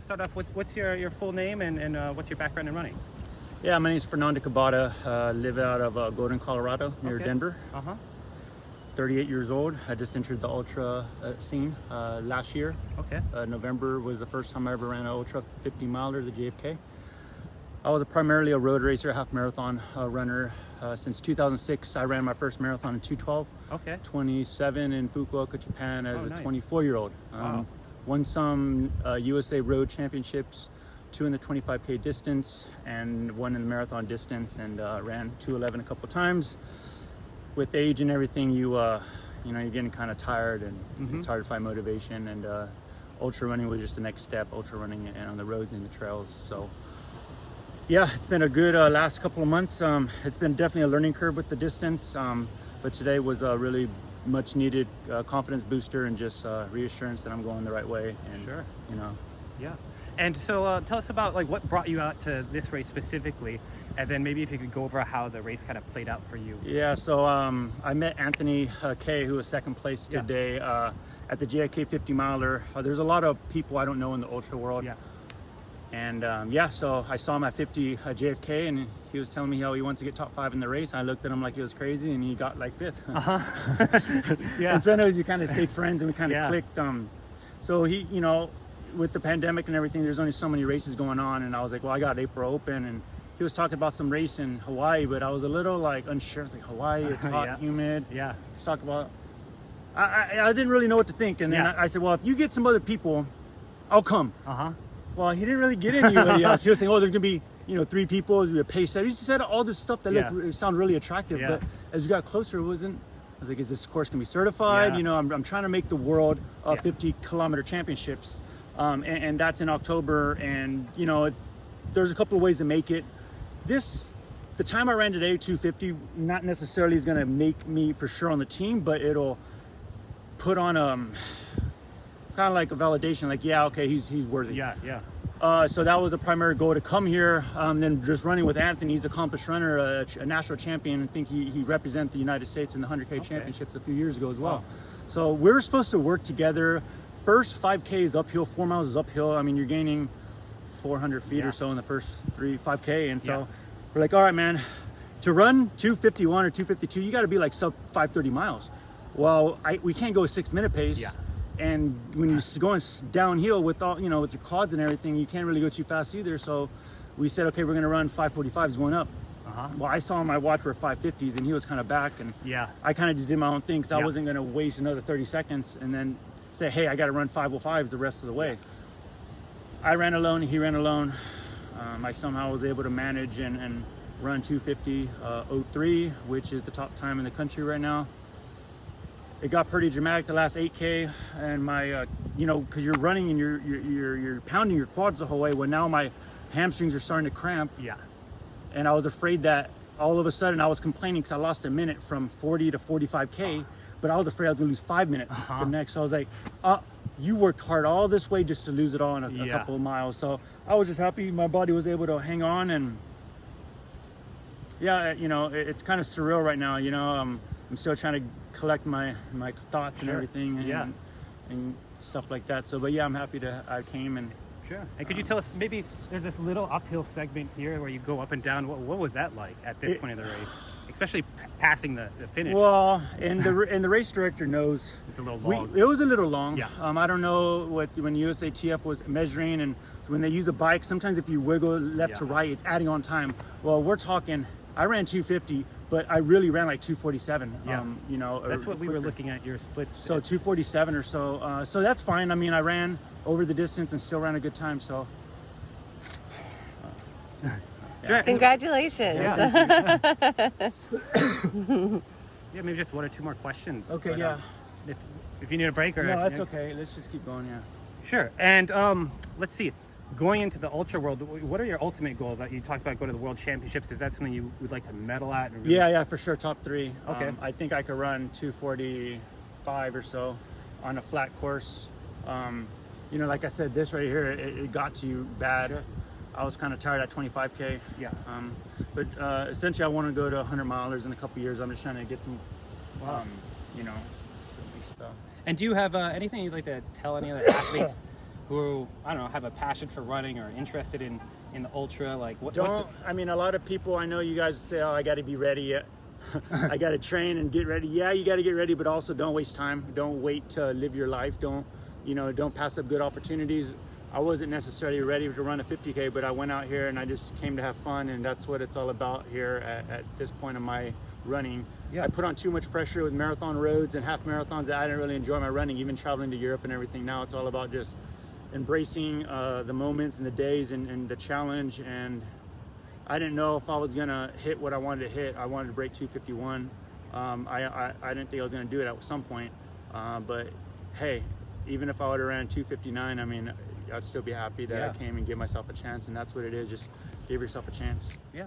start off with what's your full name and what's your background in running? Yeah, my name is Fernando Cabada. Live out of Golden, Colorado, near Denver. 38 years old. I just entered the ultra scene last year. November was the first time I ever ran an ultra 50 miler, the JFK. I was primarily a road racer, half marathon runner. Since 2006, I ran my first marathon in 2:12. 27 in Fukuoka, Japan as a 24-year-old. Won some USA Road Championships, 2 in the 25K distance and 1 in the marathon distance, and ran 2:11 a couple times. With age and everything, you're getting kind of tired, and it's hard to find motivation. And ultra running was just the next step. Ultra running and on the roads and the trails. So yeah, it's been a good last couple of months. It's been definitely a learning curve with the distance, but today was a really much needed confidence booster and just reassurance that I'm going the right way. And Yeah. And so tell us about like what brought you out to this race specifically, and then maybe if you could go over how the race kind of played out for you. Yeah, so I met Anthony K, who was second place today at the JFK 50 miler. There's a lot of people I don't know in the ultra world. And so I saw him at 50 JFK, and he was telling me how he wants to get top 5 in the race. I looked at him like he was crazy, and he got like 5th. And so anyways, we kind of stayed friends, and we kind of clicked. So he, with the pandemic and everything, there's only so many races going on, and I was like, well, I got April Open, and he was talking about some race in Hawaii, but I was a little like unsure. I was like, Hawaii, it's hot, humid. He's talking about. I didn't really know what to think, and then I said, well, if you get some other people, I'll come. Well, he didn't really get anybody else. He was saying, oh, there's gonna be 3 people, there's gonna be a pace set. He said all this stuff that sounded really attractive, but as we got closer, it wasn't. I was like, is this course gonna be certified? I'm trying to make the world 50-kilometer championships. And that's in October, and there's a couple of ways to make it. The time I ran today, 2:50, not necessarily is going to make me for sure on the team, but it'll put on kind of like a validation, like he's worthy. So that was a primary goal, to come here. Then just running with Anthony, he's an accomplished runner, a national champion. I think he represented the United States in the 100K championships a few years ago as well. So we were supposed to work together. First 5K is uphill, 4 miles is uphill. I mean, you're gaining 400 feet or so in the first 5K. And so we're like, all right, man, to run 251 or 252, you got to be like sub 530 miles. Well, we can't go a 6-minute pace. And when you're going downhill with all, with your quads and everything, you can't really go too fast either. So we said, okay, we're going to run 545s going up. Well, I saw on my watch were 550s, and he was kind of back. And I kind of just did my own thing, because I wasn't going to waste another 30 seconds and then say, hey, I got to run 505s the rest of the way. I ran alone, he ran alone. I somehow was able to manage and run 250.03, which is the top time in the country right now. It got pretty dramatic the last 8K, and my, because you're running and you're pounding your quads the whole way. Well, now my hamstrings are starting to cramp. And I was afraid that all of a sudden I was complaining because I lost a minute from 40 to 45K. But I was afraid I was gonna lose 5 minutes the next. So I was like, you worked hard all this way just to lose it all in a couple of miles. So I was just happy my body was able to hang on. And it's kind of surreal right now. I'm still trying to collect my thoughts and everything and stuff like that. So, but I'm happy I came. And And could you tell us, maybe there's this little uphill segment here where you go up and down. What was that like at this point of the race? Especially passing the finish. Well, and the race director knows it's a little long. It was a little long. I don't know when USATF was measuring, and when they use a bike, sometimes if you wiggle left to right, it's adding on time. Well, we're talking. I ran 250, but I really ran like 247. That's what we were looking at your splits. So 247 or so. So that's fine. I mean, I ran over the distance and still ran a good time. So. Congratulations. Maybe just 1 or 2 more questions. Okay, but, if you need a break or... No, that's okay. Let's just keep going, Sure. And let's see. Going into the ultra world, what are your ultimate goals? You talked about going to the world championships. Is that something you would like to medal at? Yeah, for sure. Top 3. Okay. I think I could run 245 or so on a flat course. Like I said, this right here, it got to you bad. I was kind of tired at 25K. But essentially, I want to go to 100 milers in a couple years. I'm just trying to get some, some stuff. And do you have anything you'd like to tell any other athletes who, I don't know, have a passion for running or interested in the ultra? Like, I mean, a lot of people, I know you guys say, oh, I got to be ready. I got to train and get ready. Yeah, you got to get ready, but also don't waste time. Don't wait to live your life. Don't pass up good opportunities. I wasn't necessarily ready to run a 50K, but I went out here and I just came to have fun, and that's what it's all about here at this point of my running. Yeah. I put on too much pressure with marathon roads and half marathons that I didn't really enjoy my running, even traveling to Europe and everything. Now it's all about just embracing the moments and the days and the challenge. And I didn't know if I was gonna hit what I wanted to hit. I wanted to break 251. I didn't think I was gonna do it at some point, but hey, even if I would have ran 259, I mean, I'd still be happy that I came and gave myself a chance, and that's what it is. Just give yourself a chance. Yeah.